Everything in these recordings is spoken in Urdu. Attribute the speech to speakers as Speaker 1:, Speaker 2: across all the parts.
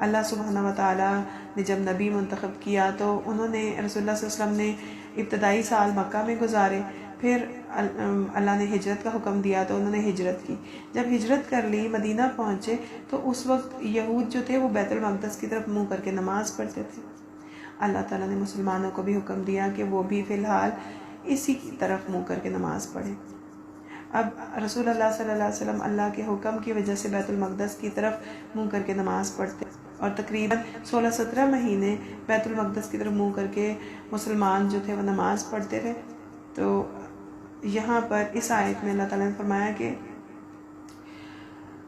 Speaker 1: اللہ سبحانہ و تعالیٰ نے جب نبی منتخب کیا تو انہوں نے رسول اللہ صلی اللہ علیہ وسلم نے ابتدائی سال مکہ میں گزارے، پھر اللہ نے ہجرت کا حکم دیا تو انہوں نے ہجرت کی۔ جب ہجرت کر لی، مدینہ پہنچے تو اس وقت یہود جو تھے وہ بیت المقدس کی طرف منہ کر کے نماز پڑھتے تھے۔ اللہ تعالیٰ نے مسلمانوں کو بھی حکم دیا کہ وہ بھی فی الحال اسی کی طرف منہ کر کے نماز پڑھیں۔ اب رسول اللہ صلی اللہ علیہ وسلم اللہ کے حکم کی وجہ سے بیت المقدس کی طرف منہ کر کے نماز پڑھتے، اور تقریباً 16-17 مہینے بیت المقدس کی طرف منہ کر کے مسلمان جو تھے وہ نماز پڑھتے رہے۔ تو یہاں پر اس آیت میں اللہ تعالیٰ نے فرمایا کہ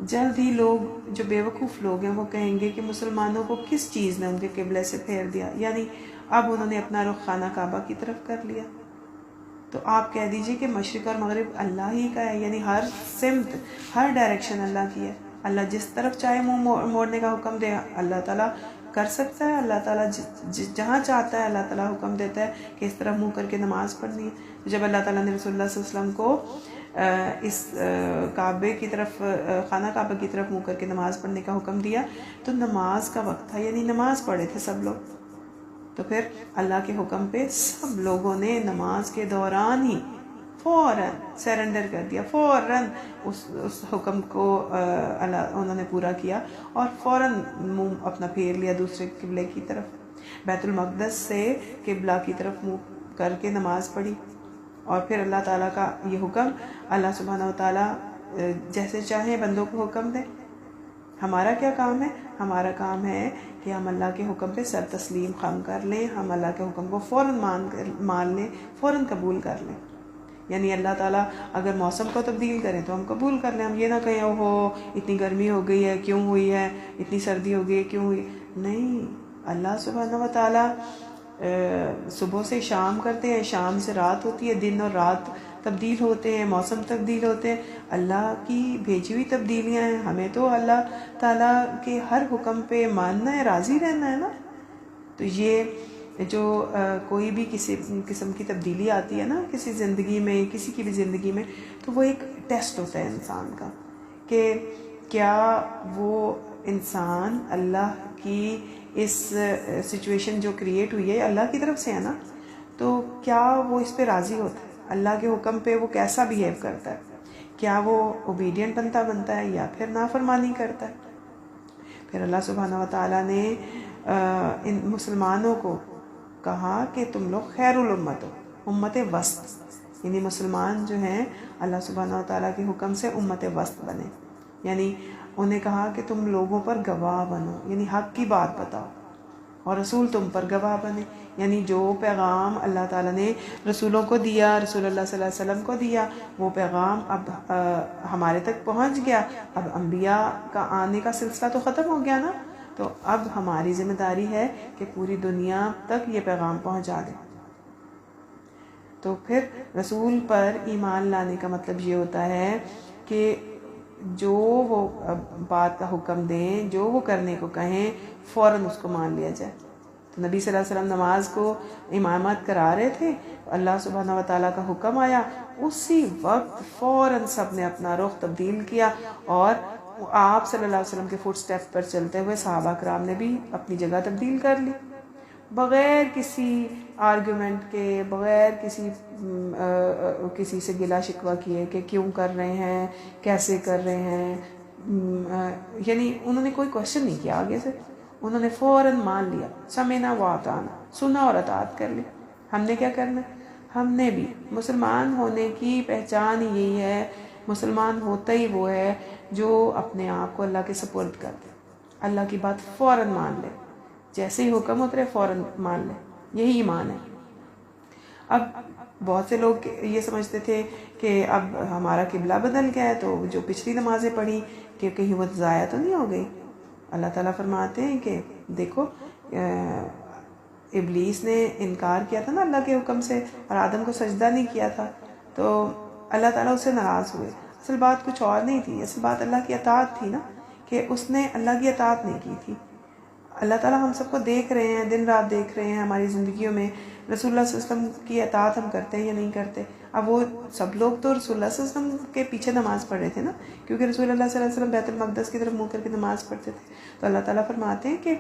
Speaker 1: جلد ہی لوگ جو بیوقوف لوگ ہیں وہ کہیں گے کہ مسلمانوں کو کس چیز نے ان کے قبلے سے پھیر دیا، یعنی اب انہوں نے اپنا رخ خانہ کعبہ کی طرف کر لیا۔ تو آپ کہہ دیجئے کہ مشرق اور مغرب اللہ ہی کا ہے، یعنی ہر سمت، ہر ڈائریکشن اللہ کی ہے۔ اللہ جس طرف چاہے منہ موڑنے کا حکم دے اللہ تعالیٰ کر سکتا ہے۔ اللہ تعالیٰ جہاں چاہتا ہے اللہ تعالیٰ حکم دیتا ہے کہ اس طرح منہ کر کے نماز پڑھنی ہے۔ جب اللہ تعالیٰ نے رسول اللہ صلی اللہ علیہ وسلم کو اس کعبے کی طرف، خانہ کعبہ کی طرف منہ کر کے نماز پڑھنے کا حکم دیا تو نماز کا وقت تھا، یعنی نماز پڑھے تھے سب لوگ۔ تو پھر اللہ کے حکم پہ سب لوگوں نے نماز کے دوران ہی فوراً سیرنڈر کر دیا، فوراً اس حکم کو انہوں نے پورا کیا اور فوراً منہ اپنا پھیر لیا دوسرے قبلے کی طرف، بیت المقدس سے قبلہ کی طرف منہ کر کے نماز پڑھی۔ اور پھر اللہ تعالیٰ کا یہ حکم، اللہ سبحانہ و تعالیٰ جیسے چاہیں بندوں کو حکم دے۔ ہمارا کیا کام ہے؟ ہمارا کام ہے کہ ہم اللہ کے حکم پہ سر تسلیم خم کر لیں، ہم اللہ کے حکم کو فوراً مان لیں، فوراً قبول کر لیں۔ یعنی اللہ تعالیٰ اگر موسم کو تبدیل کریں تو ہم قبول کر لیں، ہم یہ نہ کہیں اوہو اتنی گرمی ہو گئی ہے کیوں ہوئی ہے، اتنی سردی ہو گئی ہے کیوں ہوئی، نہیں۔ اللہ سبحانہ و تعالیٰ صبح سے شام کرتے ہیں، شام سے رات ہوتی ہے، دن اور رات تبدیل ہوتے ہیں، موسم تبدیل ہوتے ہیں، اللہ کی بھیجی ہوئی تبدیلیاں ہیں۔ ہمیں تو اللہ تعالیٰ کے ہر حکم پہ ماننا ہے، راضی رہنا ہے نا۔ تو یہ جو کوئی بھی کسی قسم کی تبدیلی آتی ہے نا کسی زندگی میں، کسی کی بھی زندگی میں، تو وہ ایک ٹیسٹ ہوتا ہے انسان کا کہ کیا وہ انسان اللہ کی اس سچویشن جو کریٹ ہوئی ہے اللہ کی طرف سے ہے نا، تو کیا وہ اس پہ راضی ہوتا ہے، اللہ کے حکم پہ وہ کیسا بیہیو کرتا ہے، کیا وہ اوبیڈینٹ بنتا ہے یا پھر نافرمانی کرتا ہے۔ پھر اللہ سبحانہ و تعالیٰ نے ان مسلمانوں کو کہا کہ تم لوگ خیر الامت ہو، امت وسط، یعنی مسلمان جو ہیں اللہ سبحانہ و تعالیٰ کے حکم سے امت وسط بنے، یعنی انہیں کہا کہ تم لوگوں پر گواہ بنو، یعنی حق کی بات بتاؤ، اور رسول تم پر گواہ بنے، یعنی جو پیغام اللہ تعالیٰ نے رسولوں کو دیا، رسول اللہ صلی اللہ علیہ وسلم کو دیا، وہ پیغام اب ہمارے تک پہنچ گیا، اب انبیاء کا آنے کا سلسلہ تو ختم ہو گیا نا، تو اب ہماری ذمہ داری ہے کہ پوری دنیا تک یہ پیغام پہنچا دیں۔ تو پھر رسول پر ایمان لانے کا مطلب یہ ہوتا ہے کہ جو وہ بات کا حکم دیں، جو وہ کرنے کو کہیں، فوراً اس کو مان لیا جائے۔ تو نبی صلی اللہ علیہ وسلم نماز کو امامت کرا رہے تھے، اللہ سبحانہ و تعالیٰ کا حکم آیا، اسی وقت فوراً سب نے اپنا رخ تبدیل کیا، اور آپ صلی اللہ علیہ وسلم کے فٹ سٹیپ پر چلتے ہوئے صحابہ کرام نے بھی اپنی جگہ تبدیل کر لی، بغیر کسی آرگومنٹ کے، بغیر کسی سے گلا شکوہ کیے کہ کیوں کر رہے ہیں، کیسے کر رہے ہیں، یعنی انہوں نے کوئی کوشچن نہیں کیا آگے سے، انہوں نے فوراً مان لیا، سمعنا واطعنا، سنا اور اطاعت کر لی۔ ہم نے کیا کرنا ہے؟ ہم نے بھی، مسلمان ہونے کی پہچان یہی ہے، مسلمان ہوتا ہی وہ ہے جو اپنے آپ کو اللہ کے سپرد کر دے، اللہ کی بات فوراً مان لے، جیسے ہی حکم اترے فوراً مان لے، یہی ایمان ہے۔ اب بہت سے لوگ یہ سمجھتے تھے کہ اب ہمارا قبلہ بدل گیا ہے تو جو پچھلی نمازیں پڑھی کہ کہیں وہ ضائع تو نہیں ہو گئی۔ اللہ تعالیٰ فرماتے ہیں کہ دیکھو ابلیس نے انکار کیا تھا نا اللہ کے حکم سے، اور آدم کو سجدہ نہیں کیا تھا، تو اللہ تعالیٰ اس سے ناراض ہوئے۔ اصل بات کچھ اور نہیں تھی، اصل بات اللہ کی اطاعت تھی نا، کہ اس نے اللہ کی اطاعت نہیں کی تھی۔ اللہ تعالیٰ ہم سب کو دیکھ رہے ہیں، دن رات دیکھ رہے ہیں ہماری زندگیوں میں، رسول اللہ صلی اللہ علیہ وسلم کی اطاعت ہم کرتے ہیں یا نہیں کرتے. اب وہ سب لوگ تو رسول اللہ صلی اللہ علیہ وسلم کے پیچھے نماز پڑھ رہے تھے نا, کیونکہ رسول اللہ صلی اللہ علیہ وسلم بیت المقدس کی طرف منہ کر کے نماز پڑھتے تھے. تو اللہ تعالیٰ فرماتے ہیں کہ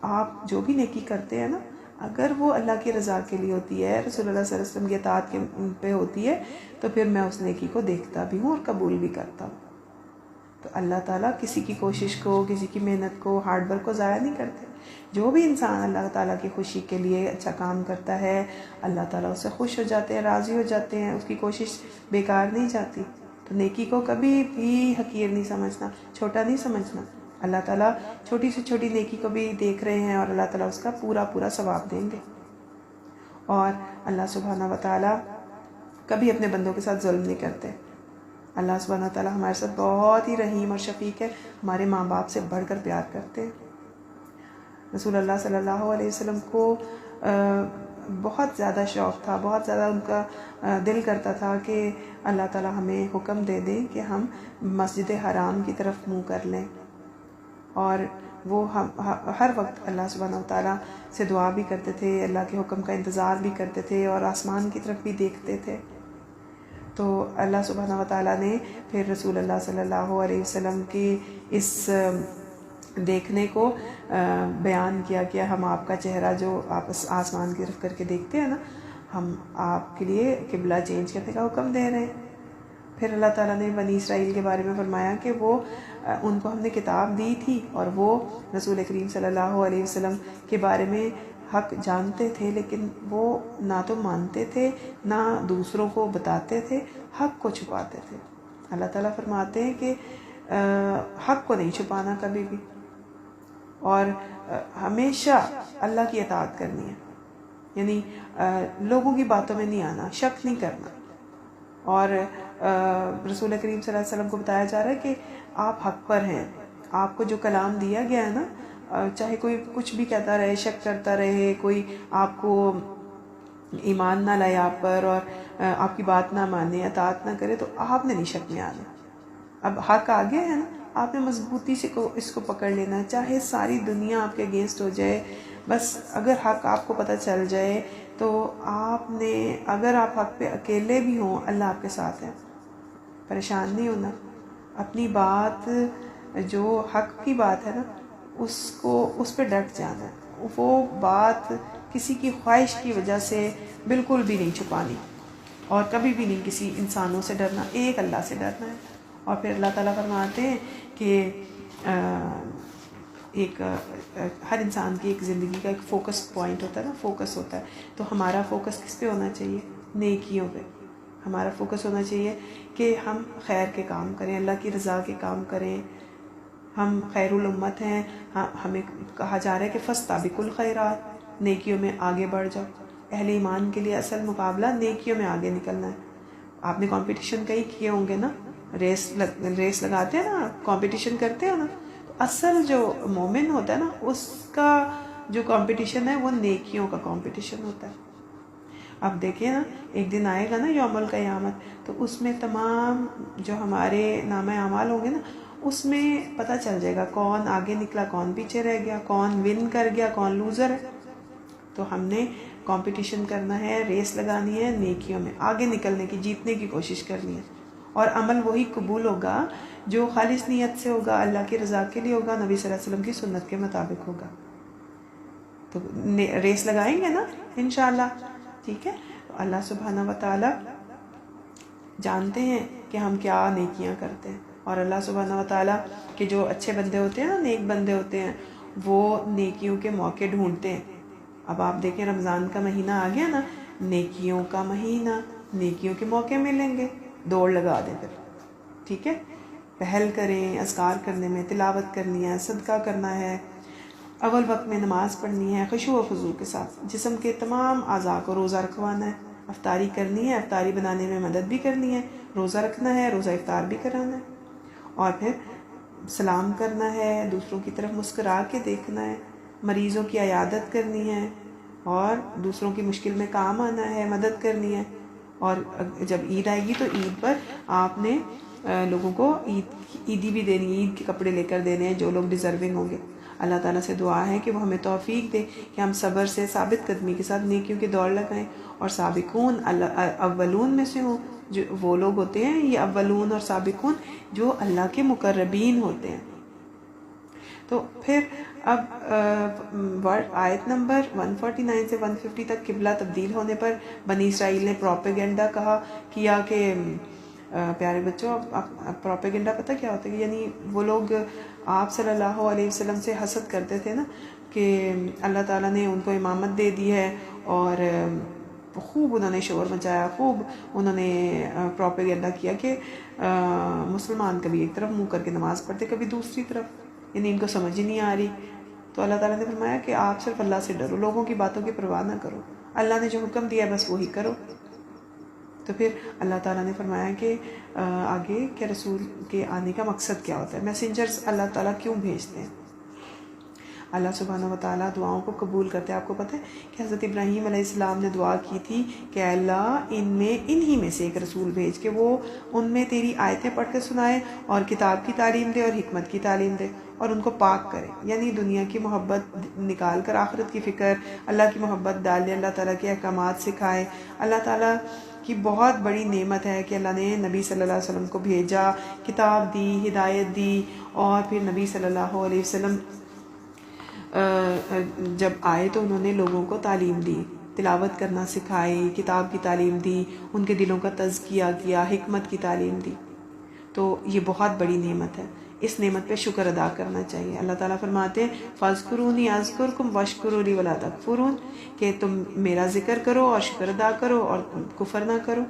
Speaker 1: آپ جو بھی نیکی کرتے ہیں نا, اگر وہ اللہ کی رضا کے لیے ہوتی ہے, رسول اللہ صلی اللہ علیہ وسلم کی اطاعت کے پہ ہوتی ہے, تو پھر میں اس نیکی کو دیکھتا بھی ہوں اور قبول بھی کرتا ہوں. تو اللہ تعالیٰ کسی کی کوشش کو, کسی کی محنت کو, ہارڈ ورک کو ضائع نہیں کرتے. جو بھی انسان اللہ تعالیٰ کی خوشی کے لیے اچھا کام کرتا ہے, اللہ تعالیٰ اس سے خوش ہو جاتے ہیں, راضی ہو جاتے ہیں, اس کی کوشش بیکار نہیں جاتی. تو نیکی کو کبھی بھی حقیر نہیں سمجھنا, چھوٹا نہیں سمجھنا. اللہ تعالیٰ چھوٹی سے چھوٹی نیکی کو بھی دیکھ رہے ہیں اور اللہ تعالیٰ اس کا پورا پورا ثواب دیں گے. اور اللہ سبحانہ و تعالیٰ کبھی اپنے بندوں کے ساتھ ظلم نہیں کرتے. اللہ سبحانہ و تعالیٰ ہمارے ساتھ بہت ہی رحیم اور شفیق ہے, ہمارے ماں باپ سے بڑھ کر پیار کرتے ہیں. رسول اللہ صلی اللہ علیہ وسلم کو بہت زیادہ شوق تھا, بہت زیادہ ان کا دل کرتا تھا کہ اللہ تعالیٰ ہمیں حکم دے دیں کہ ہم مسجد حرام کی طرف منہ کر لیں. اور وہ ہر وقت اللہ سبحانہ و تعالیٰ سے دعا بھی کرتے تھے, اللہ کے حکم کا انتظار بھی کرتے تھے, اور آسمان کی طرف بھی دیکھتے تھے. تو اللہ سبحانہ و تعالیٰ نے پھر رسول اللہ صلی اللہ علیہ وسلم کی اس دیکھنے کو بیان کیا کہ ہم آپ کا چہرہ جو آپ آسمان کی طرف کر کے دیکھتے ہیں نا, ہم آپ کے لیے قبلہ چینج کرنے کا حکم دے رہے ہیں. پھر اللہ تعالیٰ نے بنی اسرائیل کے بارے میں فرمایا کہ وہ ان کو ہم نے کتاب دی تھی, اور وہ رسول کریم صلی اللہ علیہ وسلم کے بارے میں حق جانتے تھے, لیکن وہ نہ تو مانتے تھے نہ دوسروں کو بتاتے تھے, حق کو چھپاتے تھے. اللہ تعالیٰ فرماتے ہیں کہ حق کو نہیں چھپانا کبھی بھی, اور ہمیشہ اللہ کی اطاعت کرنی ہے. یعنی لوگوں کی باتوں میں نہیں آنا, شک نہیں کرنا. اور رسول کریم صلی اللہ علیہ وسلم کو بتایا جا رہا ہے کہ آپ حق پر ہیں. آپ کو جو کلام دیا گیا ہے نا, چاہے کوئی کچھ بھی کہتا رہے, شک کرتا رہے, کوئی آپ کو ایمان نہ لائے آپ پر اور آپ کی بات نہ مانے, اطاعت نہ کرے, تو آپ نے نہیں شک میں آنا. اب حق آگے ہے نا, آپ نے مضبوطی سے اس کو پکڑ لینا ہے, چاہے ساری دنیا آپ کے اگینسٹ ہو جائے. بس اگر حق آپ کو پتہ چل جائے تو آپ نے, اگر آپ حق پہ اکیلے بھی ہوں, اللہ آپ کے ساتھ ہے. پریشان نہیں ہونا. اپنی بات جو حق کی بات ہے نا, اس پہ ڈٹ جانا ہے. وہ بات کسی کی خواہش کی وجہ سے بالکل بھی نہیں چھپانی, اور کبھی بھی نہیں کسی انسانوں سے ڈرنا, ایک اللہ سے ڈرنا ہے. اور پھر اللہ تعالیٰ فرماتے ہیں کہ ہر انسان کی ایک زندگی کا ایک فوکس پوائنٹ ہوتا ہے نا, فوکس ہوتا ہے. تو ہمارا فوکس کس پہ ہونا چاہیے؟ نیکیوں پہ. ہمارا فوکس ہونا چاہیے کہ ہم خیر کے کام کریں, اللہ کی رضا کے کام کریں. ہم خیر الامت ہیں, ہمیں کہا جا رہا ہے کہ فاستبقوا الخیرات, نیکیوں میں آگے بڑھ جاؤ. اہل ایمان کے لیے اصل مقابلہ نیکیوں میں آگے نکلنا ہے. آپ نے کمپٹیشن کئی کیے ہوں گے نا, ریس لگاتے ہیں نا, کمپٹیشن کرتے ہیں نا. تو اصل جو مومن ہوتا ہے نا, اس کا جو کمپٹیشن ہے وہ نیکیوں کا کمپٹیشن ہوتا ہے. اب دیکھیں نا, ایک دن آئے گا نا یوم القیامت, تو اس میں تمام جو ہمارے نامہ اعمال ہوں گے نا, اس میں پتہ چل جائے گا کون آگے نکلا, کون پیچھے رہ گیا, کون ون کر گیا, کون لوزر ہے. تو ہم نے کمپٹیشن کرنا ہے, ریس لگانی ہے نیکیوں میں, آگے نکلنے کی, جیتنے کی کوشش کرنی ہے. اور عمل وہی قبول ہوگا جو خالص نیت سے ہوگا, اللہ کی رضا کے لیے ہوگا, نبی صلی اللہ علیہ وسلم کی سنت کے مطابق ہوگا. تو ریس لگائیں گے نا انشاءاللہ, ٹھیک ہے. تو اللہ سبحانہ و تعالی جانتے ہیں کہ ہم کیا نیکیاں کرتے ہیں, اور اللہ سبحانہ و تعالی کے جو اچھے بندے ہوتے ہیں نا, نیک بندے ہوتے ہیں, وہ نیکیوں کے موقع ڈھونڈتے ہیں. اب آپ دیکھیں رمضان کا مہینہ آ گیا نا, نیکیوں کا مہینہ, نیکیوں کے موقع ملیں گے, دوڑ لگا دیں پھر, ٹھیک ہے. پہل کریں, اذکار کرنے میں, تلاوت کرنی ہے, صدقہ کرنا ہے, اول وقت میں نماز پڑھنی ہے خشوع و خضوع کے ساتھ, جسم کے تمام اعضاء کو روزہ رکھوانا ہے, افطاری کرنی ہے, افطاری بنانے میں مدد بھی کرنی ہے, روزہ رکھنا ہے, روزہ افطار بھی کرانا ہے, اور پھر سلام کرنا ہے, دوسروں کی طرف مسکرا کے دیکھنا ہے, مریضوں کی عیادت کرنی ہے, اور دوسروں کی مشکل میں کام آنا ہے, مدد کرنی ہے. اور جب عید آئے گی تو عید پر آپ نے لوگوں کو عیدی بھی دینی ہے, عید کے کپڑے لے کر دینے ہیں جو لوگ ڈیزرونگ ہوں گے. اللہ تعالیٰ سے دعا ہے کہ وہ ہمیں توفیق دے کہ ہم صبر سے ثابت قدمی کے ساتھ نیکیوں کی دوڑ لگائیں، اور سابقون اولون میں سے ہوں، جو وہ لوگ ہوتے ہیں، یہ اولون اور سابقون جو اللہ کے مقربین ہوتے ہیں۔ تو پھر اب آیت نمبر 149 سے 150 تک قبلہ تبدیل ہونے پر بنی اسرائیل نے پروپیگنڈا کیا کہ پیارے بچوں، پروپیگنڈا پتہ کیا ہوتا ہے؟ یعنی وہ لوگ آپ صلی اللہ علیہ وسلم سے حسد کرتے تھے نا کہ اللہ تعالیٰ نے ان کو امامت دے دی ہے، اور خوب انہوں نے شور مچایا، خوب انہوں نے پروپیگنڈا کیا کہ مسلمان کبھی ایک طرف منہ کر کے نماز پڑھتے، کبھی دوسری طرف، یعنی ان کو سمجھ ہی نہیں آ رہی۔ تو اللہ تعالیٰ نے فرمایا کہ آپ صرف اللہ سے ڈرو، لوگوں کی باتوں کی پرواہ نہ کرو، اللہ نے جو حکم دیا بس وہی کرو۔ تو پھر اللہ تعالیٰ نے فرمایا کہ آگے کہ رسول کے آنے کا مقصد کیا ہوتا ہے، میسنجرز اللہ تعالیٰ کیوں بھیجتے ہیں۔ اللہ سبحانہ و تعالیٰ دعاؤں کو قبول کرتے ہیں۔ آپ کو پتہ ہے کہ حضرت ابراہیم علیہ السلام نے دعا کی تھی کہ اللہ انہی میں سے ایک رسول بھیج کہ وہ ان میں تیری آیتیں پڑھ کے سنائے، اور کتاب کی تعلیم دے، اور حکمت کی تعلیم دے، اور ان کو پاک کرے، یعنی دنیا کی محبت نکال کر آخرت کی فکر، اللہ کی محبت ڈال دے، اللہ تعالیٰ کے احکامات سکھائے۔ اللہ تعالیٰ کی بہت بڑی نعمت ہے کہ اللہ نے نبی صلی اللہ علیہ وسلم کو بھیجا، کتاب دی، ہدایت دی، اور پھر نبی صلی اللہ علیہ وسلم جب آئے تو انہوں نے لوگوں کو تعلیم دی، تلاوت کرنا سکھائی، کتاب کی تعلیم دی، ان کے دلوں کا تزکیہ کیا، حکمت کی تعلیم دی۔ تو یہ بہت بڑی نعمت ہے، اس نعمت پہ شکر ادا کرنا چاہیے۔ اللہ تعالیٰ فرماتے ہیں فَاذْكُرُونِي أَذْكُرْكُمْ وَاشْكُرُوا لِي وَلَا تَكْفُرُونَ، کہ تم میرا ذکر کرو اور شکر ادا کرو اور کفر نہ کرو۔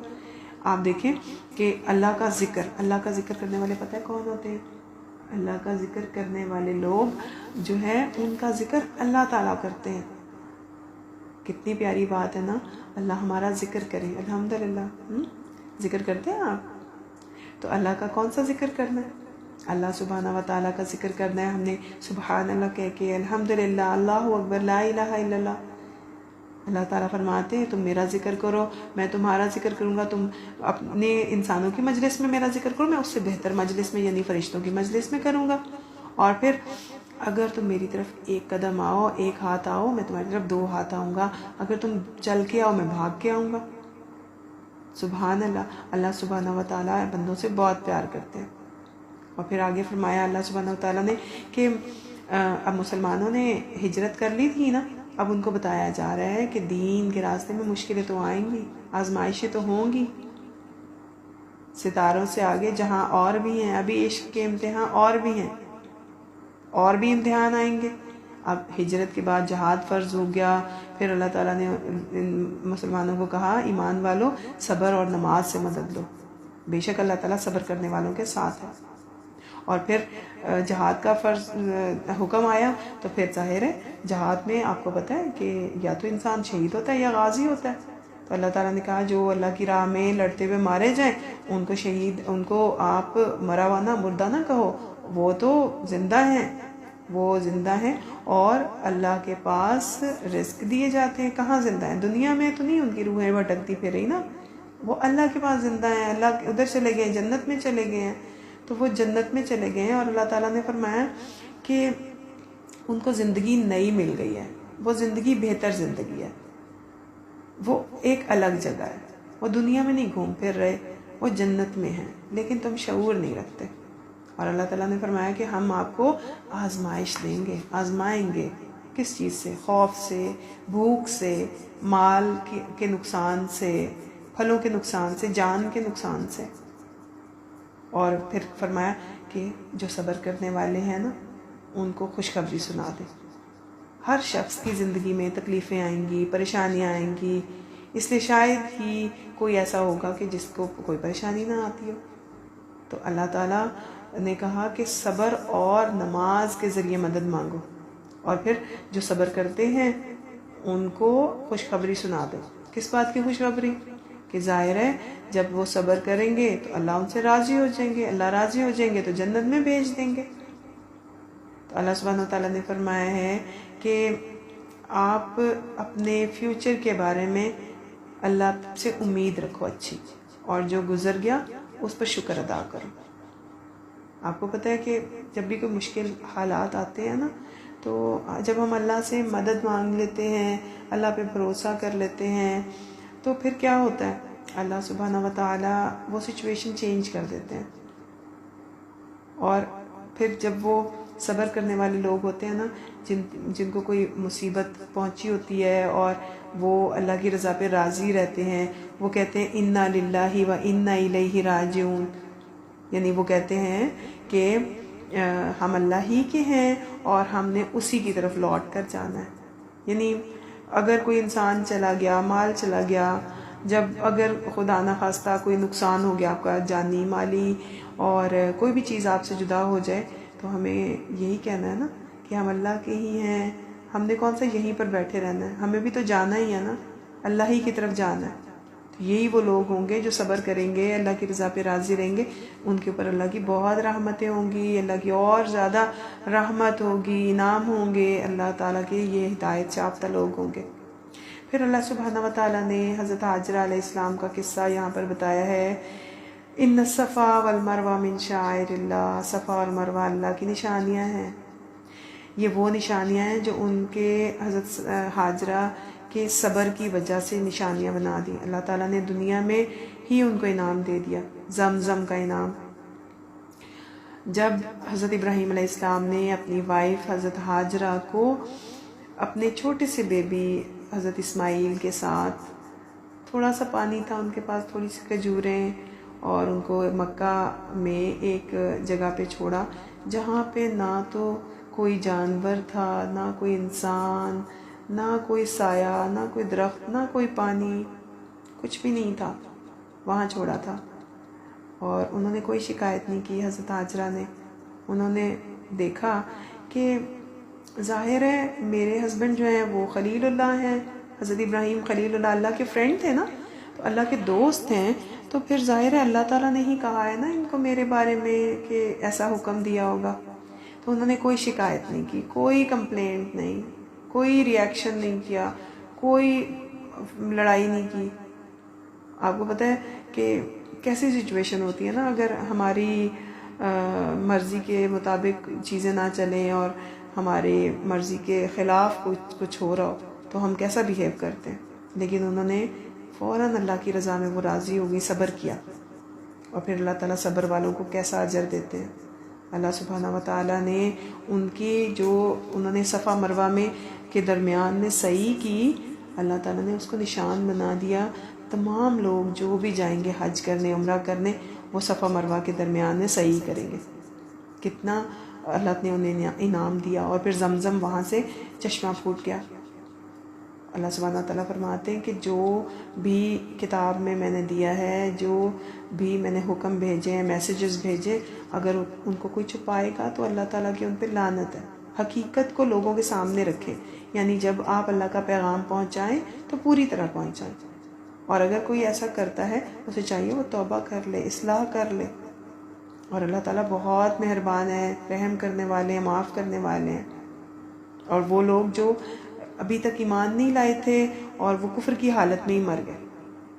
Speaker 1: آپ دیکھیں کہ اللہ کا ذکر کرنے والے پتہ ہے کون ہوتے ہیں؟ اللہ کا ذکر کرنے والے لوگ جو ہیں ان کا ذکر اللہ تعالیٰ کرتے ہیں۔ کتنی پیاری بات ہے نا، اللہ ہمارا ذکر کرے، الحمدللہ۔ ذکر کرتے ہیں آپ؟ تو اللہ کا کون سا ذکر کرنا ہے؟ اللہ سبحانہ و تعالیٰ کا ذکر کرنا ہے۔ ہم نے سبحان اللہ کہہ کے، الحمدللہ، اللہ اکبر، لا الہ الا اللہ۔ اللہ تعالیٰ فرماتے ہیں تم میرا ذکر کرو، میں تمہارا ذکر کروں گا۔ تم اپنے انسانوں کی مجلس میں میرا ذکر کرو، میں اس سے بہتر مجلس میں یعنی فرشتوں کی مجلس میں کروں گا۔ اور پھر اگر تم میری طرف ایک قدم آؤ، ایک ہاتھ آؤ، میں تمہاری طرف 2 ہاتھ آؤں گا۔ اگر تم چل کے آؤ، میں بھاگ کے آؤں گا۔ سبحان اللہ۔ اللہ سبحانہ و تعالیٰ بندوں سے بہت پیار کرتے ہیں۔ اور پھر آگے فرمایا اللہ سبحانہ و تعالیٰ نے کہ اب مسلمانوں نے ہجرت کر لی تھی نا، اب ان کو بتایا جا رہا ہے کہ دین کے راستے میں مشکلیں تو آئیں گی، آزمائشیں تو ہوں گی، ستاروں سے آگے جہاں اور بھی ہیں، ابھی عشق کے امتحان اور بھی ہیں، اور بھی امتحان آئیں گے۔ اب ہجرت کے بعد جہاد فرض ہو گیا، پھر اللہ تعالیٰ نے مسلمانوں کو کہا ایمان والو صبر اور نماز سے مدد لو، بے شک اللہ تعالیٰ صبر کرنے والوں کے ساتھ ہے۔ اور پھر جہاد کا فرض حکم آیا تو پھر ظاہر ہے جہاد میں آپ کو پتہ ہے کہ یا تو انسان شہید ہوتا ہے یا غازی ہوتا ہے۔ تو اللہ تعالیٰ نے کہا جو اللہ کی راہ میں لڑتے ہوئے مارے جائیں ان کو آپ مرا ہوا نہ، مردہ نہ کہو، وہ تو زندہ ہیں، وہ زندہ ہیں اور اللہ کے پاس رزق دیے جاتے ہیں۔ کہاں زندہ ہیں؟ دنیا میں تو نہیں، ان کی روحیں بھٹکتی پھر رہی نا، وہ اللہ کے پاس زندہ ہیں، اللہ ادھر چلے گئے، جنت میں چلے گئے ہیں، تو وہ جنت میں چلے گئے ہیں۔ اور اللہ تعالیٰ نے فرمایا کہ ان کو زندگی نئی مل گئی ہے، وہ زندگی بہتر زندگی ہے، وہ ایک الگ جگہ ہے، وہ دنیا میں نہیں گھوم پھر رہے، وہ جنت میں ہیں، لیکن تم شعور نہیں رکھتے۔ اور اللہ تعالیٰ نے فرمایا کہ ہم آپ کو آزمائش دیں گے، آزمائیں گے۔ کس چیز سے؟ خوف سے، بھوک سے، مال کے نقصان سے، پھلوں کے نقصان سے، جان کے نقصان سے۔ اور پھر فرمایا کہ جو صبر کرنے والے ہیں نا ان کو خوشخبری سنا دے۔ ہر شخص کی زندگی میں تکلیفیں آئیں گی، پریشانیاں آئیں گی، اس لیے شاید ہی کوئی ایسا ہوگا کہ جس کو کوئی پریشانی نہ آتی ہو۔ تو اللہ تعالیٰ نے کہا کہ صبر اور نماز کے ذریعے مدد مانگو، اور پھر جو صبر کرتے ہیں ان کو خوشخبری سنا دو۔ کس بات کی خوشخبری؟ کہ ظاہر ہے جب وہ صبر کریں گے تو اللہ ان سے راضی ہو جائیں گے، اللہ راضی ہو جائیں گے تو جنت میں بھیج دیں گے۔ تو اللہ سبحانہ وتعالیٰ نے فرمایا ہے کہ آپ اپنے فیوچر کے بارے میں اللہ سے امید رکھو اچھی، اور جو گزر گیا اس پر شکر ادا کرو۔ آپ کو پتہ ہے کہ جب بھی کوئی مشکل حالات آتے ہیں نا تو جب ہم اللہ سے مدد مانگ لیتے ہیں، اللہ پہ بھروسہ کر لیتے ہیں، تو پھر کیا ہوتا ہے، اللہ سبحانہ و تعالیٰ وہ سچویشن چینج کر دیتے ہیں. اور پھر جب وہ صبر کرنے والے لوگ ہوتے ہیں نا، جن کو کوئی مصیبت پہنچی ہوتی ہے اور وہ اللہ کی رضا پہ راضی رہتے ہیں، وہ کہتے ہیں انا للہ و انا الیہ راجعون، یعنی وہ کہتے ہیں کہ ہم اللہ ہی کے ہیں اور ہم نے اسی کی طرف لوٹ کر جانا ہے. یعنی اگر کوئی انسان چلا گیا، مال چلا گیا، جب اگر خدا نخواستہ کوئی نقصان ہو گیا آپ کا جانی مالی، اور کوئی بھی چیز آپ سے جدا ہو جائے، تو ہمیں یہی کہنا ہے نا کہ ہم اللہ کے ہی ہیں. ہم نے کون سا یہیں پر بیٹھے رہنا ہے، ہمیں بھی تو جانا ہی ہے نا، اللہ ہی کی طرف جانا ہے. تو یہی وہ لوگ ہوں گے جو صبر کریں گے، اللہ کی رضا پہ راضی رہیں گے، ان کے اوپر اللہ کی بہت رحمتیں ہوں گی، اللہ کی اور زیادہ رحمت ہوگی، انعام ہوں گے اللہ تعالیٰ کے. یہ ہدایت یافتہ لوگ ہوں گے. پھر اللہ سبحانہ و تعالیٰ نے حضرت حاجرہ علیہ السلام کا قصہ یہاں پر بتایا ہے. ان الصفا والمروہ من شعائر اللہ، صفا اور مروہ اللہ کی نشانیاں ہیں. یہ وہ نشانیاں ہیں جو ان کے حضرت حاجرہ کے صبر کی وجہ سے نشانیاں بنا دی. اللہ تعالیٰ نے دنیا میں ہی ان کو انعام دے دیا، زمزم کا انعام. جب حضرت ابراہیم علیہ السلام نے اپنی وائف حضرت حاجرہ کو اپنے چھوٹے سے بیبی حضرت اسماعیل کے ساتھ، تھوڑا سا پانی تھا ان کے پاس، تھوڑی سی کھجوریں، اور ان کو مکہ میں ایک جگہ پہ چھوڑا جہاں پہ نہ تو کوئی جانور تھا، نہ کوئی انسان، نہ کوئی سایہ، نہ کوئی درخت، نہ کوئی پانی، کچھ بھی نہیں تھا. وہاں چھوڑا تھا. اور انہوں نے کوئی شکایت نہیں کی حضرت حاجرہ نے. انہوں نے دیکھا کہ ظاہر ہے میرے ہسبینڈ جو ہیں وہ خلیل اللہ ہیں، حضرت ابراہیم خلیل اللہ، اللہ کے فرینڈ تھے نا، تو اللہ کے دوست ہیں، تو پھر ظاہر ہے اللہ تعالیٰ نے ہی کہا ہے نا ان کو میرے بارے میں کہ ایسا حکم دیا ہوگا. تو انہوں نے کوئی شکایت نہیں کی، کوئی کمپلینٹ نہیں، کوئی ری ایکشن نہیں کیا، کوئی لڑائی نہیں کی. آپ کو پتہ ہے کہ کیسی سچویشن ہوتی ہے نا، اگر ہماری مرضی کے مطابق چیزیں نہ چلیں اور ہماری مرضی کے خلاف کچھ ہو رہا ہو تو ہم کیسا بیہیو کرتے ہیں. لیکن انہوں نے فوراً اللہ کی رضا میں وہ راضی ہو گئی، صبر کیا. اور پھر اللہ تعالیٰ صبر والوں کو کیسا اجر دیتے ہیں. اللہ سبحانہ و تعالیٰ نے ان کی جو انہوں نے صفا مروہ میں کے درمیان میں سعی کی، اللہ تعالیٰ نے اس کو نشان بنا دیا. تمام لوگ جو بھی جائیں گے حج کرنے، عمرہ کرنے، وہ صفا مروہ کے درمیان میں سعی کریں گے. کتنا اللہ نے انہیں انعام دیا. اور پھر زمزم وہاں سے چشمہ پھوٹ گیا. اللہ سبحانہ تعالیٰ فرماتے ہیں کہ جو بھی کتاب میں نے دیا ہے، جو بھی میں نے حکم بھیجے ہیں، میسیجز بھیجے، اگر ان کو کوئی چھپائے گا تو اللہ تعالیٰ کی ان پہ لعنت ہے. حقیقت کو لوگوں کے سامنے رکھیں، یعنی جب آپ اللہ کا پیغام پہنچائیں تو پوری طرح پہنچائیں. اور اگر کوئی ایسا کرتا ہے اسے چاہیے وہ توبہ کر لے، اصلاح کر لے. اور اللہ تعالیٰ بہت مہربان ہے، رحم کرنے والے ہیں، معاف کرنے والے ہیں. اور وہ لوگ جو ابھی تک ایمان نہیں لائے تھے اور وہ کفر کی حالت میں ہی مر گئے،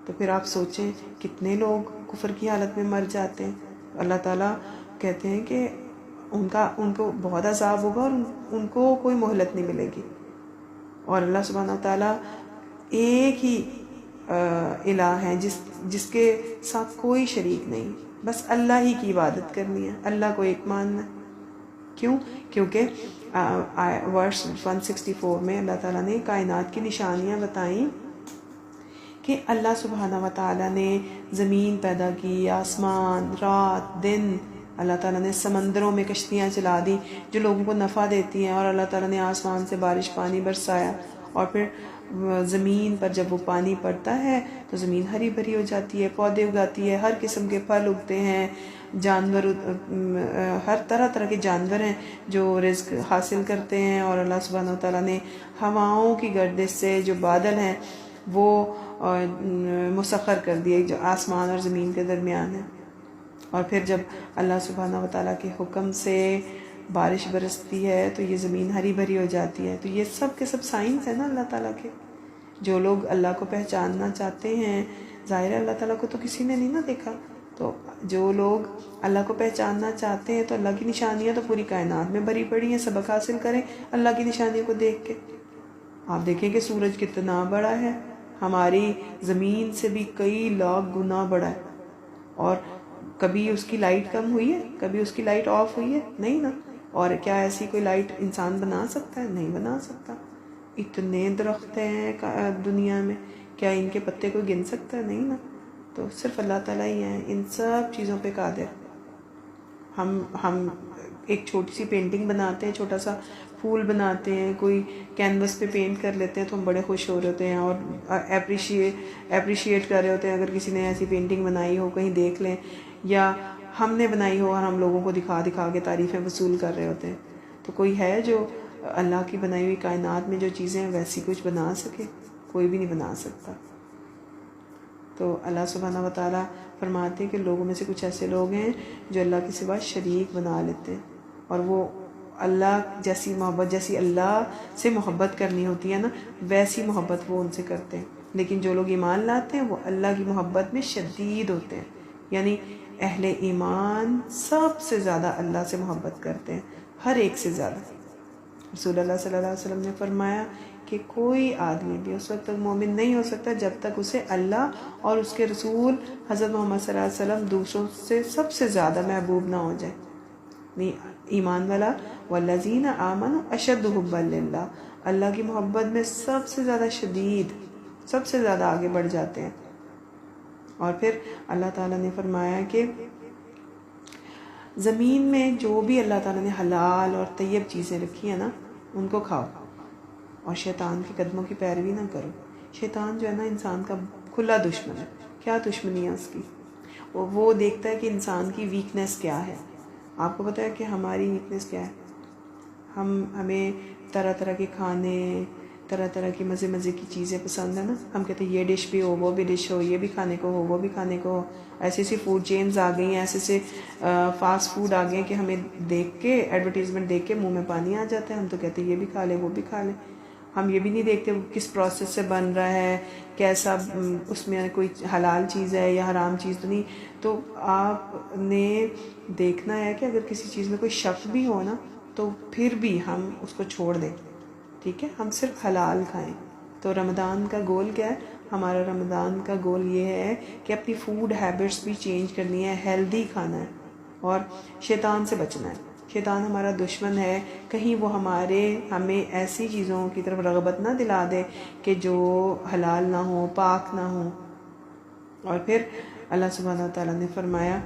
Speaker 1: تو پھر آپ سوچیں کتنے لوگ کفر کی حالت میں مر جاتے ہیں. اللہ تعالیٰ کہتے ہیں کہ ان کو بہت عذاب ہوگا اور ان کو کوئی مہلت نہیں ملے گی. اور اللہ سبحانہ تعالیٰ ایک ہی الہ ہے جس کے ساتھ کوئی شریک نہیں، بس اللہ ہی کی عبادت کرنی ہے، اللہ کو ایک ماننا. کیوں؟ کیونکہ ورس 164 میں اللہ تعالیٰ نے کائنات کی نشانیاں بتائیں کہ اللہ سبحانہ و تعالیٰ نے زمین پیدا کی، آسمان، رات، دن. اللہ تعالیٰ نے سمندروں میں کشتیاں چلا دی جو لوگوں کو نفع دیتی ہیں، اور اللہ تعالیٰ نے آسمان سے بارش پانی برسایا. اور پھر زمین پر جب وہ پانی پڑتا ہے تو زمین ہری بھری ہو جاتی ہے، پودے اگاتی ہے، ہر قسم کے پھل اگتے ہیں، جانور، ہر طرح طرح کے جانور ہیں جو رزق حاصل کرتے ہیں. اور اللہ سبحانہ و تعالیٰ نے ہواؤں کی گردش سے جو بادل ہیں وہ مسخر کر دیے جو آسمان اور زمین کے درمیان ہیں. اور پھر جب اللہ سبحانہ و تعالیٰ کے حکم سے بارش برستی ہے تو یہ زمین ہری بھری ہو جاتی ہے. تو یہ سب کے سب سائنس ہیں نا اللہ تعالیٰ کے. جو لوگ اللہ کو پہچاننا چاہتے ہیں، ظاہر ہے اللہ تعالیٰ کو تو کسی نے نہیں نا دیکھا، تو جو لوگ اللہ کو پہچاننا چاہتے ہیں تو اللہ کی نشانیاں تو پوری کائنات میں بھری پڑی ہیں، سبق حاصل کریں اللہ کی نشانیوں کو دیکھ کے۔ آپ دیکھیں کہ سورج کتنا بڑا ہے، ہماری زمین سے بھی کئی لاکھ گنا بڑا ہے، اور کبھی اس کی لائٹ کم ہوئی ہے؟ کبھی اس کی لائٹ آف ہوئی ہے؟ نہیں نا۔ اور کیا ایسی کوئی لائٹ انسان بنا سکتا ہے؟ نہیں بنا سکتا۔ اتنے درخت ہیں دنیا میں، کیا ان کے پتے کوئی گن سکتا ہے؟ نہیں نا۔ تو صرف اللہ تعالیٰ ہی ہیں ان سب چیزوں پہ قادر۔ ہم ایک چھوٹی سی پینٹنگ بناتے ہیں، چھوٹا سا پھول بناتے ہیں، کوئی کینوس پہ پینٹ کر لیتے ہیں تو ہم بڑے خوش ہو رہے ہوتے ہیں اور اپریشیٹ کر رہے ہوتے ہیں اگر کسی نے ایسی پینٹنگ بنائی ہو، کہیں دیکھ لیں، یا ہم نے بنائی ہو اور ہم لوگوں کو دکھا کے تعریفیں وصول کر رہے ہوتے ہیں۔ تو کوئی ہے جو اللہ کی بنائی ہوئی کائنات میں جو چیزیں ہیں ویسی کچھ بنا سکے؟ کوئی بھی نہیں بنا سکتا۔ تو اللہ سبحانہ و تعالیٰ فرماتے ہیں کہ لوگوں میں سے کچھ ایسے لوگ ہیں جو اللہ کے سوا شریک بنا لیتے ہیں، اور وہ اللہ جیسی محبت، جیسی اللہ سے محبت کرنی ہوتی ہے نا، ویسی محبت وہ ان سے کرتے ہیں۔ لیکن جو لوگ ایمان لاتے ہیں وہ اللہ کی محبت میں شدید ہوتے ہیں، یعنی اہل ایمان سب سے زیادہ اللہ سے محبت کرتے ہیں، ہر ایک سے زیادہ۔ رسول اللہ صلی اللہ علیہ وسلم نے فرمایا کہ کوئی آدمی بھی اس وقت تک مومن نہیں ہو سکتا جب تک اسے اللہ اور اس کے رسول حضرت محمد صلی اللہ علیہ وسلم دوسروں سے سب سے زیادہ محبوب نہ ہو جائے۔ ایمان والا والذین آمنوا اشد حبا للہ، اللہ کی محبت میں سب سے زیادہ شدید، سب سے زیادہ آگے بڑھ جاتے ہیں۔ اور پھر اللہ تعالیٰ نے فرمایا کہ زمین میں جو بھی اللہ تعالیٰ نے حلال اور طیب چیزیں رکھی ہیں نا ان کو کھاؤ، اور شیطان کے قدموں کی پیروی نہ کرو۔ شیطان جو ہے نا انسان کا کھلا دشمن ہے۔ کیا دشمنی ہے اس کی؟ وہ دیکھتا ہے کہ انسان کی ویکنیس کیا ہے۔ آپ کو پتہ ہے کہ ہماری ویکنیس کیا ہے؟ ہمیں طرح طرح کے کھانے، طرح طرح کی مزے کی چیزیں پسند ہیں نا۔ ہم کہتے ہیں یہ ڈش بھی ہو، وہ بھی ڈش ہو، یہ بھی کھانے کو ہو، وہ بھی کھانے کو ہو۔ ایسی فوڈ چینز آ گئی ہیں، ایسے فاسٹ فوڈ آ گئے ہیں کہ ہمیں دیکھ کے، ایڈورٹیزمنٹ دیکھ کے منہ میں پانی آ جاتا ہے۔ ہم تو کہتے ہیں یہ بھی کھا لیں، وہ بھی کھا لیں۔ ہم یہ بھی نہیں دیکھتے وہ کس پروسیس سے بن رہا ہے، کیسا، اس میں کوئی حلال چیز ہے یا حرام چیز تو نہیں۔ تو آپ نے دیکھنا ہے کہ اگر کسی چیز میں کوئی شک بھی ہو نا تو پھر بھی ہم اس کو چھوڑ دیں، ٹھیک ہے، ہم صرف حلال کھائیں۔ تو رمضان کا گول کیا ہے؟ ہمارا رمضان کا گول یہ ہے کہ اپنی فوڈ ہیبٹس بھی چینج کرنی ہے، ہیلدی کھانا ہے، اور شیطان سے بچنا ہے۔ شیطان ہمارا دشمن ہے، کہیں وہ ہمیں ایسی چیزوں کی طرف رغبت نہ دلا دے کہ جو حلال نہ ہو، پاک نہ ہو۔ اور پھر اللہ سبحانہ تعالیٰ نے فرمایا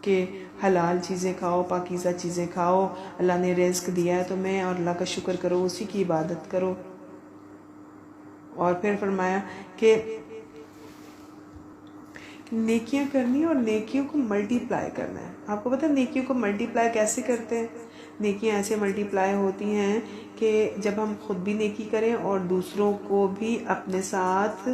Speaker 1: کہ حلال چیزیں کھاؤ، پاکیزہ چیزیں کھاؤ، اللہ نے رزق دیا ہے تمہیں اور اللہ کا شکر کرو، اسی کی عبادت کرو۔ اور پھر فرمایا کہ نیکیاں کرنی اور نیکیوں کو ملٹی پلائی کرنا ہے۔ آپ کو پتہ ہے نیکیوں کو ملٹی پلائی کیسے کرتے ہیں؟ نیکیاں ایسے ملٹی پلائی ہوتی ہیں کہ جب ہم خود بھی نیکی کریں اور دوسروں کو بھی اپنے ساتھ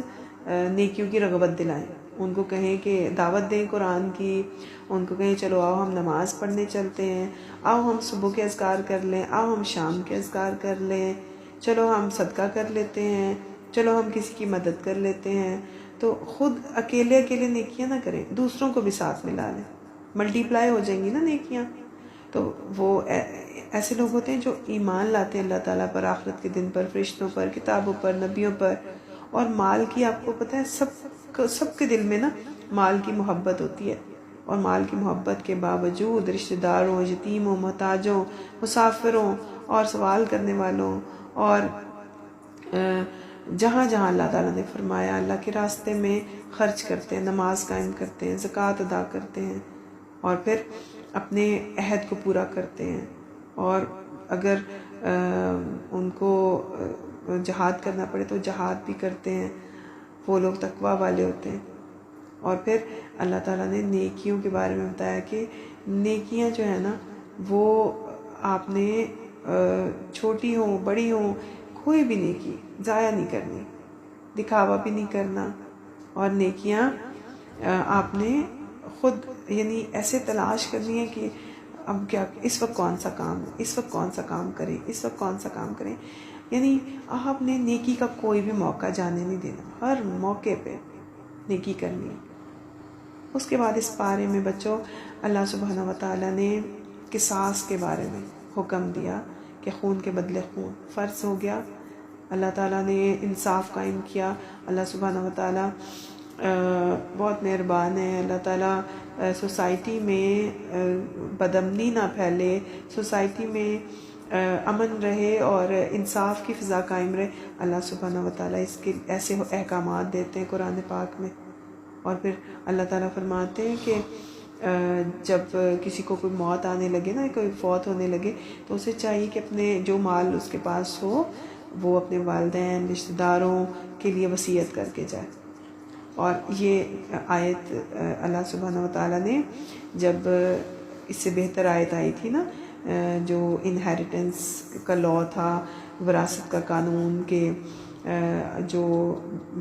Speaker 1: نیکیوں کی رغبت دلائیں، ان کو کہیں کہ دعوت دیں قرآن کی، ان کو کہیں چلو آؤ ہم نماز پڑھنے چلتے ہیں، آؤ ہم صبح کے اذکار کر لیں، آؤ ہم شام کے اذکار کر لیں، چلو ہم صدقہ کر لیتے ہیں، چلو ہم کسی کی مدد کر لیتے ہیں۔ تو خود اکیلے نیکیاں نہ کریں، دوسروں کو بھی ساتھ ملا لیں، ملٹی پلائی ہو جائیں گی نا نیکیاں۔ تو وہ ایسے لوگ ہوتے ہیں جو ایمان لاتے ہیں اللہ تعالیٰ پر، آخرت کے دن پر، فرشتوں پر، کتابوں پر، نبیوں پر۔ اور مال کی آپ کو پتہ ہے سب کے دل میں نا مال کی محبت ہوتی ہے، اور مال کی محبت کے باوجود رشتہ داروں، یتیموں، محتاجوں، مسافروں اور سوال کرنے والوں، اور جہاں جہاں اللہ تعالیٰ نے فرمایا اللہ کے راستے میں خرچ کرتے ہیں، نماز قائم کرتے ہیں، زکوٰۃ ادا کرتے ہیں، اور پھر اپنے عہد کو پورا کرتے ہیں، اور اگر ان کو جہاد کرنا پڑے تو جہاد بھی کرتے ہیں، وہ لوگ تقویٰ والے ہوتے ہیں۔ اور پھر اللہ تعالیٰ نے نیکیوں کے بارے میں بتایا کہ نیکیاں جو ہے نا وہ آپ نے چھوٹی ہوں بڑی ہوں، کوئی بھی نیکی ضائع نہیں کرنی، دکھاوا بھی نہیں کرنا، اور نیکیاں آپ نے خود یعنی ایسے تلاش کرنی ہے کہ اب کیا، اس وقت کون سا کام ہے، اس وقت کون سا کام کریں، اس وقت کون سا کام کریں، یعنی آپ نے نیکی کا کوئی بھی موقع جانے نہیں دینا، ہر موقع پہ نیکی کرنی ہے۔ اس کے بعد اس پارے میں بچوں اللہ سبحانہ و تعالیٰ نے قصاص کے بارے میں حکم دیا کہ خون کے بدلے خون فرض ہو گیا. اللہ تعالیٰ نے انصاف قائم کیا. اللہ سبحانہ و تعالیٰ بہت مہربان ہے. اللہ تعالیٰ سوسائٹی میں بدامنی نہ پھیلے, سوسائٹی میں امن رہے اور انصاف کی فضا قائم رہے. اللہ سبحانہ و تعالیٰ اس کے ایسے احکامات دیتے ہیں قرآن پاک میں. اور پھر اللہ تعالیٰ فرماتے ہیں کہ جب کسی کو کوئی موت آنے لگے نا, کوئی فوت ہونے لگے, تو اسے چاہیے کہ اپنے جو مال اس کے پاس ہو وہ اپنے والدین رشتہ داروں کے لیے وصیت کر کے جائے. اور یہ آیت اللہ سبحانہ و تعالیٰ نے جب اس سے بہتر آیت آئی تھی نا, جو انہیریٹنس کا لاء تھا, وراثت کا قانون, کہ جو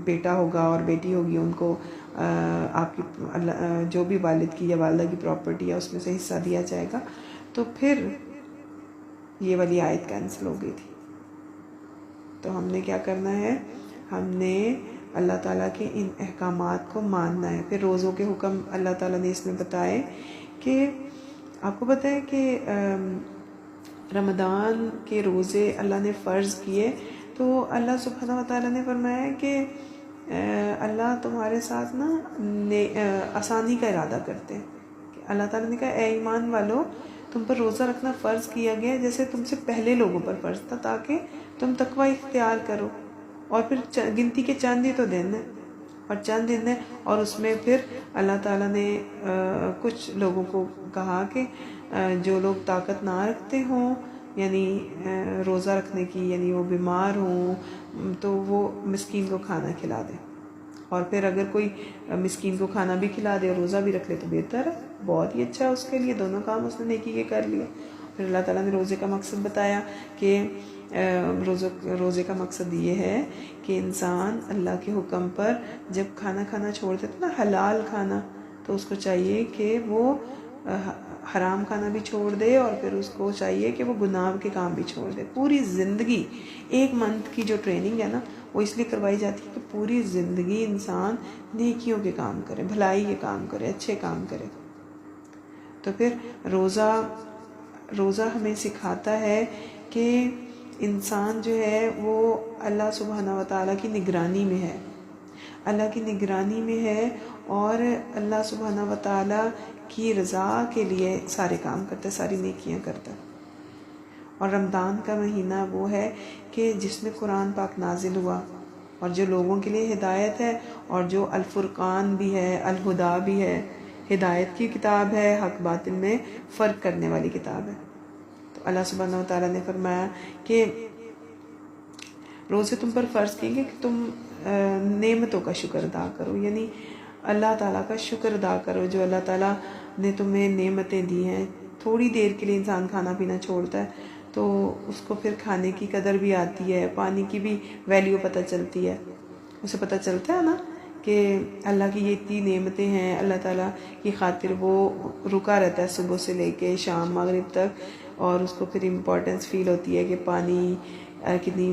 Speaker 1: بیٹا ہوگا اور بیٹی ہوگی ان کو آپ کی جو بھی والد کی یا والدہ کی پراپرٹی ہے اس میں سے حصہ دیا جائے گا. تو پھر یہ والی آیت کینسل ہو گئی تھی. تو ہم نے کیا کرنا ہے, ہم نے اللہ تعالیٰ کے ان احکامات کو ماننا ہے. پھر روزوں کے حکم اللہ تعالیٰ نے اس میں بتائے کہ آپ کو پتہ ہے کہ رمضان کے روزے اللہ نے فرض کیے, تو اللہ سبحانہ و تعالیٰ نے فرمایا کہ اللہ تمہارے ساتھ نا آسانی کا ارادہ کرتے ہیں. اللہ تعالیٰ نے کہا اے ایمان والو, تم پر روزہ رکھنا فرض کیا گیا جیسے تم سے پہلے لوگوں پر فرض تھا, تاکہ تم تقوی اختیار کرو. اور پھر گنتی کے چند ہی تو دن ہیں, اور چند دن ہیں, اور اس میں پھر اللہ تعالیٰ نے کچھ لوگوں کو کہا کہ جو لوگ طاقت نہ رکھتے ہوں یعنی روزہ رکھنے کی, یعنی وہ بیمار ہوں, تو وہ مسکین کو کھانا کھلا دیں. اور پھر اگر کوئی مسکین کو کھانا بھی کھلا دے اور روزہ بھی رکھ لے تو بہتر ہے, بہت ہی اچھا ہے اس کے لیے, دونوں کام اس نے نیکی کے کر لیے. پھر اللہ تعالیٰ نے روزے کا مقصد بتایا کہ روزے کا مقصد یہ ہے کہ انسان اللہ کے حکم پر جب کھانا کھانا چھوڑ دیتا نا, حلال کھانا, تو اس کو چاہیے کہ وہ حرام کھانا بھی چھوڑ دے, اور پھر اس کو چاہیے کہ وہ گناہ کے کام بھی چھوڑ دے. پوری زندگی, 1 منتھ کی جو ٹریننگ ہے نا, وہ اس لیے کروائی جاتی ہے کہ پوری زندگی انسان نیکیوں کے کام کرے, بھلائی کے کام کرے, اچھے کام کرے. تو پھر روزہ ہمیں سکھاتا ہے کہ انسان جو ہے وہ اللہ سبحانہ و تعالیٰ کی نگرانی میں ہے, اللہ کی نگرانی میں ہے, اور اللہ سبحانہ و تعالیٰ کی رضا کے لیے سارے کام کرتا ہے, ساری نیکیاں کرتا ہے. اور رمضان کا مہینہ وہ ہے کہ جس میں قرآن پاک نازل ہوا, اور جو لوگوں کے لیے ہدایت ہے, اور جو الفرقان بھی ہے, الہدا بھی ہے, ہدایت کی کتاب ہے, حق باطل میں فرق کرنے والی کتاب ہے. تو اللہ سبحانہ و تعالیٰ نے فرمایا کہ روزے تم پر فرض کیے گے کہ تم نعمتوں کا شکر ادا کرو, یعنی اللہ تعالیٰ کا شکر ادا کرو جو اللہ تعالیٰ نے تمہیں نعمتیں دی ہیں. تھوڑی دیر کے لیے انسان کھانا پینا چھوڑتا ہے تو اس کو پھر کھانے کی قدر بھی آتی ہے, پانی کی بھی ویلیو پتہ چلتی ہے, اسے پتہ چلتا ہے نا کہ اللہ کی یہ اتنی نعمتیں ہیں. اللہ تعالیٰ کی خاطر وہ رکا رہتا ہے صبح سے لے کے شام مغرب تک, اور اس کو پھر امپورٹنس فیل ہوتی ہے کہ پانی کتنی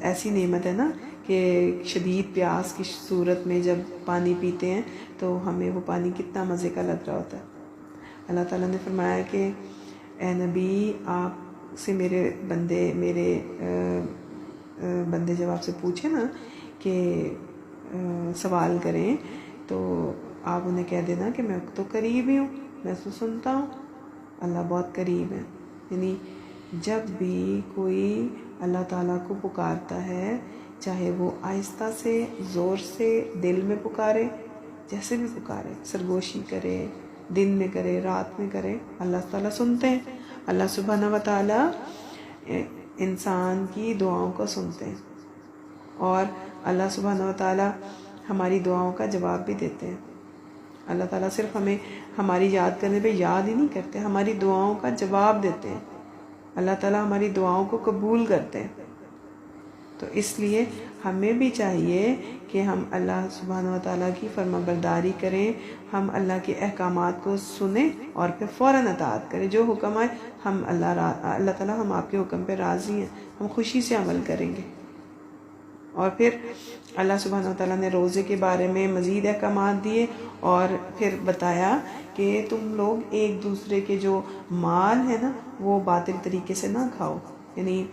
Speaker 1: ایسی نعمت ہے نا کہ شدید پیاس کی صورت میں جب پانی پیتے ہیں تو ہمیں وہ پانی کتنا مزے کا لگ رہا ہوتا ہے. اللہ تعالیٰ نے فرمایا کہ اے نبی, آپ سے میرے بندے جب آپ سے پوچھیں نا کہ سوال کریں تو آپ انہیں کہہ دینا کہ میں تو قریب ہی ہوں, میں تو سنتا ہوں. اللہ بہت قریب ہے, یعنی جب بھی کوئی اللہ تعالیٰ کو پکارتا ہے, چاہے وہ آہستہ سے, زور سے, دل میں پکارے, جیسے بھی پکارے, سرگوشی کرے, دن میں کرے, رات میں کرے, اللہ تعالیٰ سنتے ہیں. اللہ سبحانہ و تعالیٰ انسان کی دعاؤں کو سنتے ہیں, اور اللہ سبحانہ و تعالیٰ ہماری دعاؤں کا جواب بھی دیتے ہیں. اللہ تعالیٰ صرف ہمیں ہماری یاد کرنے پہ یاد ہی نہیں کرتے, ہماری دعاؤں کا جواب دیتے ہیں. اللہ تعالیٰ ہماری دعاؤں کو قبول کرتے ہیں. تو اس لیے ہمیں بھی چاہیے کہ ہم اللہ سبحانہ و تعالیٰ کی فرما برداری کریں, ہم اللہ کے احکامات کو سنیں اور پھر فوراً اطاعت کریں. جو حکم آئے ہم اللہ تعالیٰ ہم آپ کے حکم پہ راضی ہیں, ہم خوشی سے عمل کریں گے. اور پھر اللہ سبحانہ و تعالیٰ نے روزے کے بارے میں مزید احکامات دیے اور پھر بتایا کہ تم لوگ ایک دوسرے کے جو مال ہے نا وہ باطل طریقے سے نہ کھاؤ، یعنی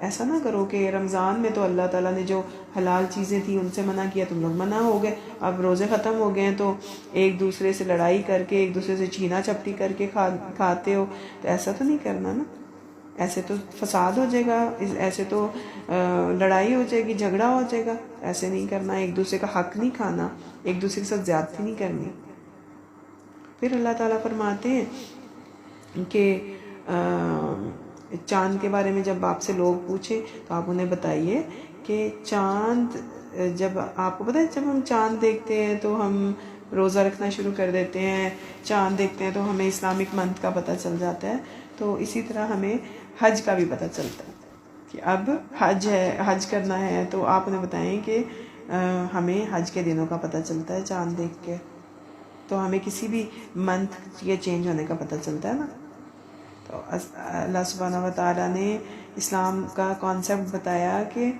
Speaker 1: ایسا نہ کرو کہ رمضان میں تو اللہ تعالیٰ نے جو حلال چیزیں تھیں ان سے منع کیا، تم لوگ منع ہو گئے، اب روزے ختم ہو گئے ہیں تو ایک دوسرے سے لڑائی کر کے ایک دوسرے سے چھینا چپٹی کر کے کھاتے ہو، تو ایسا تو نہیں کرنا نا، ایسے تو فساد ہو جائے گا، ایسے تو لڑائی ہو جائے گی، جھگڑا ہو جائے گا، ایسے نہیں کرنا، ایک دوسرے کا حق نہیں کھانا، ایک دوسرے کے ساتھ زیادتی نہیں کرنی۔ پھر اللہ تعالیٰ فرماتے ہیں کہ چاند کے بارے میں جب آپ سے لوگ پوچھیں تو آپ انہیں بتائیے کہ چاند، جب آپ کو پتہ ہے جب ہم چاند دیکھتے ہیں تو ہم روزہ رکھنا شروع کر دیتے ہیں، چاند دیکھتے ہیں تو ہمیں اسلامک منتھ کا پتہ چل جاتا ہے، تو اسی طرح ہمیں حج کا بھی پتہ چلتا ہے کہ اب حج ہے، حج کرنا ہے، تو آپ انہیں بتائیں کہ ہمیں حج کے دنوں کا پتہ چلتا ہے چاند دیکھ کے، تو ہمیں کسی بھی منتھ کے چینج ہونے کا پتہ چلتا ہے نا۔ تو اللہ سبحانہ و تعالیٰ نے اسلام کا کانسیپٹ بتایا کہ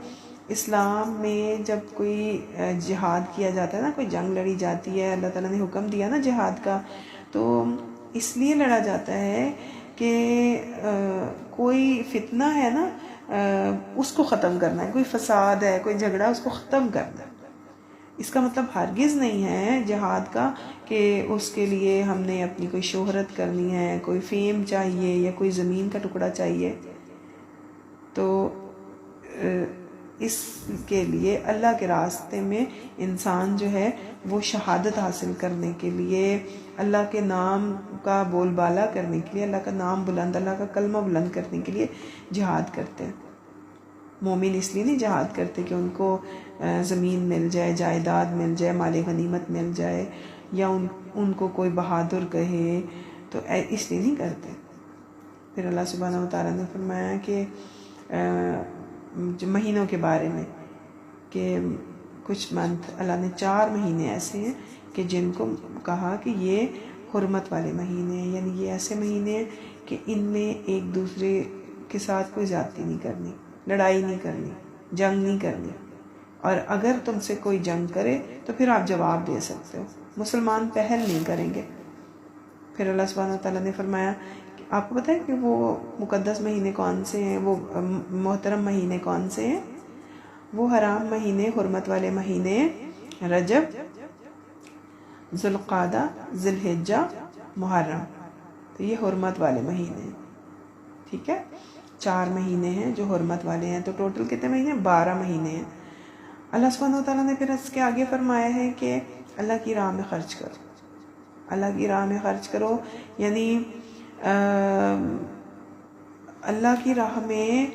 Speaker 1: اسلام میں جب کوئی جہاد کیا جاتا ہے نا، کوئی جنگ لڑی جاتی ہے، اللہ تعالیٰ نے حکم دیا نا جہاد کا، تو اس لیے لڑا جاتا ہے کہ کوئی فتنہ ہے نا اس کو ختم کرنا ہے، کوئی فساد ہے، کوئی جھگڑا، اس کو ختم کرنا ہے۔ اس کا مطلب ہرگز نہیں ہے جہاد کا کہ اس کے لیے ہم نے اپنی کوئی شہرت کرنی ہے، کوئی فیم چاہیے یا کوئی زمین کا ٹکڑا چاہیے، تو اس کے لیے اللہ کے راستے میں انسان جو ہے وہ شہادت حاصل کرنے کے لیے، اللہ کے نام کا بول بالا کرنے کے لیے، اللہ کا نام بلند، اللہ کا کلمہ بلند کرنے کے لیے جہاد کرتے ہیں۔ مومن اس لیے نہیں جہاد کرتے کہ ان کو زمین مل جائے، جائیداد مل جائے، مال غنیمت مل جائے، یا ان کو کوئی بہادر کہے، تو اس لیے نہیں کرتے۔ پھر اللہ سبحانہ و تعالیٰ نے فرمایا کہ مہینوں کے بارے میں کہ کچھ منتھ، اللہ نے 4 مہینے ایسے ہیں کہ جن کو کہا کہ یہ حرمت والے مہینے ہیں، یعنی یہ ایسے مہینے ہیں کہ ان میں ایک دوسرے کے ساتھ کوئی زیادتی نہیں کرنی، لڑائی نہیں کرنی، جنگ نہیں کرنی، اور اگر تم سے کوئی جنگ کرے تو پھر آپ جواب دے سکتے ہو، مسلمان پہل نہیں کریں گے۔ پھر اللہ سبحانہ و تعالیٰ نے فرمایا کہ آپ کو پتہ ہے کہ وہ مقدس مہینے کون سے ہیں، وہ محترم مہینے کون سے ہیں؟ وہ حرام مہینے، حرمت والے مہینے رجب، ذوالقعدہ، ذی الحجہ، محرم، تو یہ حرمت والے مہینے ہیں، ٹھیک ہے؟ 4 مہینے ہیں جو حرمت والے ہیں، تو ٹوٹل کتنے مہینے ہیں؟ 12 مہینے ہیں۔ اللہ سبحانہ و تعالیٰ نے پھر اس کے آگے فرمایا ہے کہ اللہ کی راہ میں خرچ کرو، اللہ کی راہ میں خرچ کرو، یعنی اللہ کی راہ میں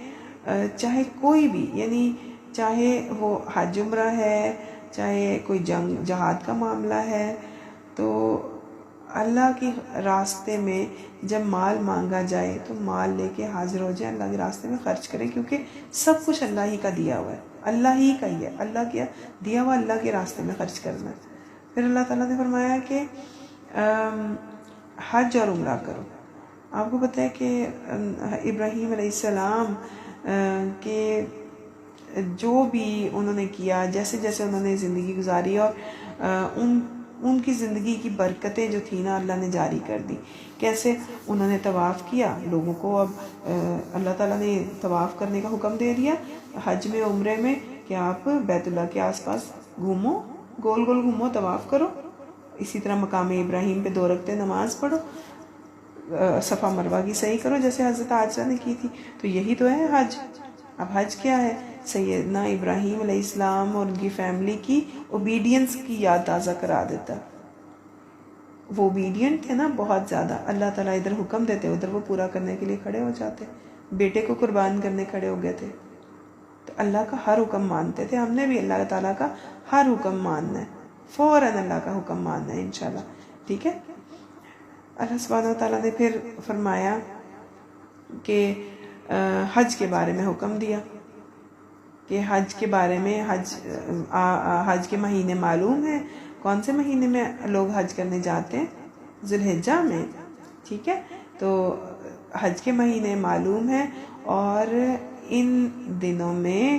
Speaker 1: چاہے کوئی بھی، یعنی چاہے وہ حج عمرہ ہے، چاہے کوئی جنگ جہاد کا معاملہ ہے، تو اللہ کے راستے میں جب مال مانگا جائے تو مال لے کے حاضر ہو جائے، اللہ کے راستے میں خرچ کریں، کیونکہ سب کچھ اللہ ہی کا دیا ہوا ہے، اللہ ہی کا ہی ہے، اللہ کیا دیا ہوا، اللہ کے راستے میں خرچ کرنا ہے۔ پھر اللہ تعالیٰ نے فرمایا کہ حج اور عمرہ کرو۔ آپ کو پتہ ہے کہ ابراہیم علیہ السلام کے جو بھی انہوں نے کیا، جیسے جیسے انہوں نے زندگی گزاری، اور ان کی زندگی کی برکتیں جو تھیں نا اللہ نے جاری کر دی، کیسے انہوں نے طواف کیا لوگوں کو، اب اللہ تعالیٰ نے طواف کرنے کا حکم دے دیا حج میں، عمرے میں، کہ آپ بیت اللہ کے آس پاس گھومو، گول گول گھومو، طواف کرو، اسی طرح مقام ابراہیم پہ 2 رکعتیں نماز پڑھو، صفا مروہ کی صحیح کرو جیسے حضرت عائشہ نے کی تھی، تو یہی تو ہے حج۔ اب حج کیا ہے؟ سیدنا ابراہیم علیہ السلام اور ان کی فیملی کی اوبیڈینس کی یاد تازہ کرا دیتا، وہ اوبیڈینٹ تھے نا بہت زیادہ، اللہ تعالیٰ ادھر حکم دیتے ادھر وہ پورا کرنے کے لیے کھڑے ہو جاتے، بیٹے کو قربان کرنے کھڑے ہو گئے تھے، تو اللہ کا ہر حکم مانتے تھے۔ ہم نے بھی اللہ تعالیٰ کا ہر حکم ماننا ہے، فوراً اللہ کا حکم ماننا ہے انشاءاللہ، ٹھیک ہے؟ اللہ سبحانہ و تعالیٰ نے پھر فرمایا کہ حج کے بارے میں حکم دیا کہ حج کے بارے میں، حج کے مہینے معلوم ہیں، کون سے مہینے میں لوگ حج کرنے جاتے ہیں؟ ذی الحجہ میں، ٹھیک ہے؟ تو حج کے مہینے معلوم ہیں، اور ان دنوں میں